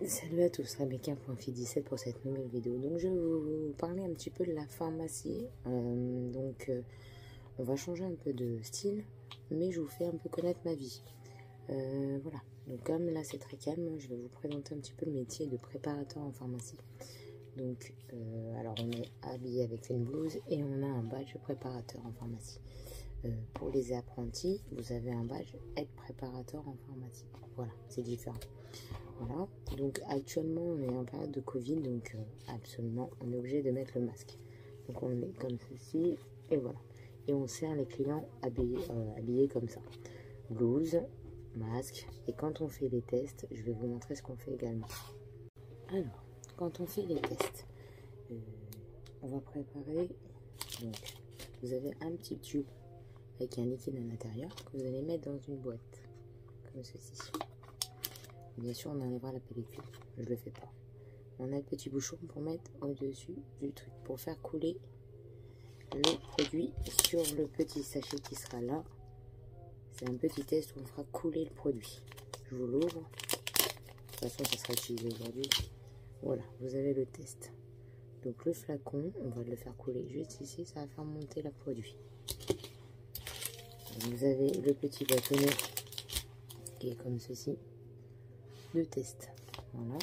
Salut à tous, Rebecca.fi17 pour cette nouvelle vidéo. Donc je vais vous parler un petit peu de la pharmacie. On va changer un peu de style, mais je vous fais un peu connaître ma vie. Voilà, donc comme là c'est très calme, je vais vous présenter un petit peu le métier de préparateur en pharmacie. Donc, alors on est habillé avec une blouse et on a un badge préparateur en pharmacie. Pour les apprentis, vous avez un badge aide préparateur en pharmacie. Voilà, c'est différent. Voilà, donc actuellement on est en période de Covid, donc absolument on est obligé de mettre le masque. Donc on est comme ceci, et voilà. Et on sert les clients habillés comme ça. Blouse, masque, et quand on fait les tests, je vais vous montrer ce qu'on fait également. Alors, quand on fait les tests, on va préparer, donc vous avez un petit tube avec un liquide à l'intérieur que vous allez mettre dans une boîte, comme ceci. Bien sûr, on enlèvera la pellicule, je le fais pas. On a le petit bouchon pour mettre au-dessus du truc, pour faire couler le produit sur le petit sachet qui sera là. C'est un petit test où on fera couler le produit. Je vous l'ouvre. De toute façon, ça sera utilisé aujourd'hui. Voilà, vous avez le test. Donc le flacon, on va le faire couler juste ici, ça va faire monter le produit. Donc, vous avez le petit bâtonnet qui est comme ceci. De test, voilà,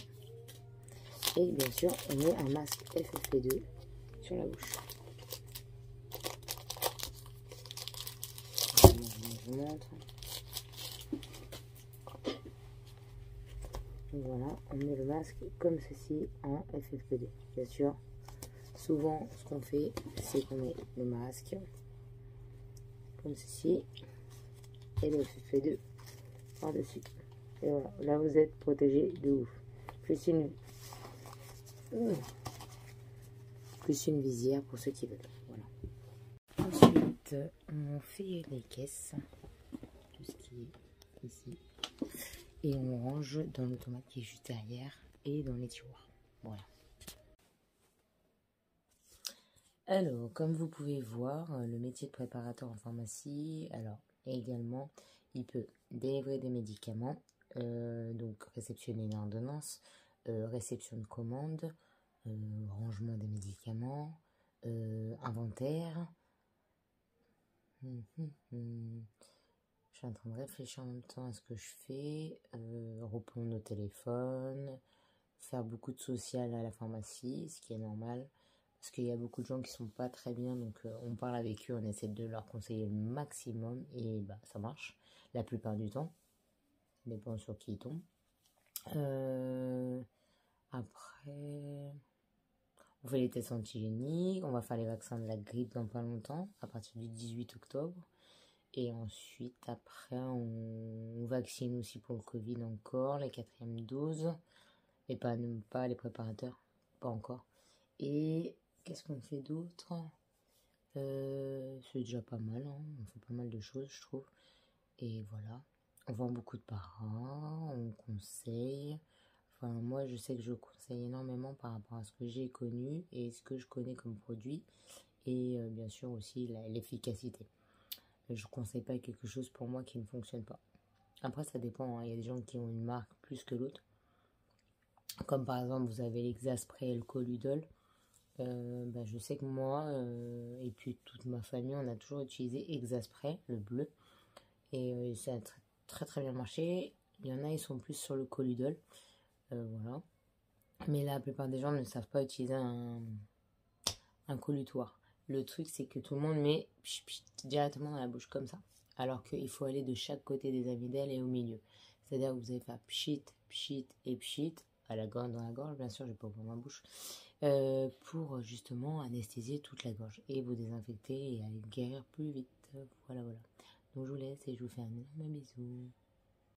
et bien sûr on met un masque FFP2 sur la bouche. Je vous montre. Voilà, on met le masque comme ceci en FFP2. Bien sûr, souvent ce qu'on fait, c'est qu'on met le masque comme ceci et le FFP2 par dessus. Et voilà, là vous êtes protégé de ouf. Plus une visière pour ceux qui veulent. Voilà. Ensuite, on fait les caisses, tout ce qui est ici, et on range dans l'automate qui est juste derrière et dans les tiroirs. Voilà. Alors, comme vous pouvez voir, le métier de préparateur en pharmacie, alors également, il peut délivrer des médicaments. Donc réceptionner une ordonnance, réception de commandes, rangement des médicaments, inventaire. Je suis en train de réfléchir en même temps à ce que je fais, répondre au téléphone, faire beaucoup de social à la pharmacie, ce qui est normal, parce qu'il y a beaucoup de gens qui sont pas très bien, donc on parle avec eux, on essaie de leur conseiller le maximum, et bah ça marche, la plupart du temps, ça dépend sur qui il tombe. Après, on fait les tests antigéniques, on va faire les vaccins de la grippe dans pas longtemps, à partir du 18 octobre. Et ensuite, après, on vaccine aussi pour le Covid encore, les 4e doses. Et pas les préparateurs, pas encore. Et qu'est-ce qu'on fait d'autre? C'est déjà pas mal, hein. On fait pas mal de choses, je trouve. Et voilà, on vend beaucoup de parents, on conseille. Enfin, moi, je sais que je conseille énormément par rapport à ce que j'ai connu et ce que je connais comme produit. Et bien sûr aussi l'efficacité. Je ne conseille pas quelque chose pour moi qui ne fonctionne pas. Après, ça dépend, hein. Il y a des gens qui ont une marque plus que l'autre. Comme par exemple, vous avez l'Exaspray et le Coludol. Je sais que moi, et puis toute ma famille, on a toujours utilisé Exaspray, le bleu. Et ça a très bien marché. Il y en a, ils sont plus sur le Coludol. Voilà. Mais la plupart des gens ne savent pas utiliser un colutoire. Le truc, c'est que tout le monde met directement dans la bouche comme ça. Alors qu'il faut aller de chaque côté des amygdales et au milieu. C'est-à-dire que vous allez faire pchit, pchit et pchit à la gorge, dans la gorge, bien sûr, je vais pas ouvrir ma bouche, pour justement anesthésier toute la gorge et vous désinfecter et aller guérir plus vite. Voilà. Donc je vous laisse et je vous fais un énorme bisou.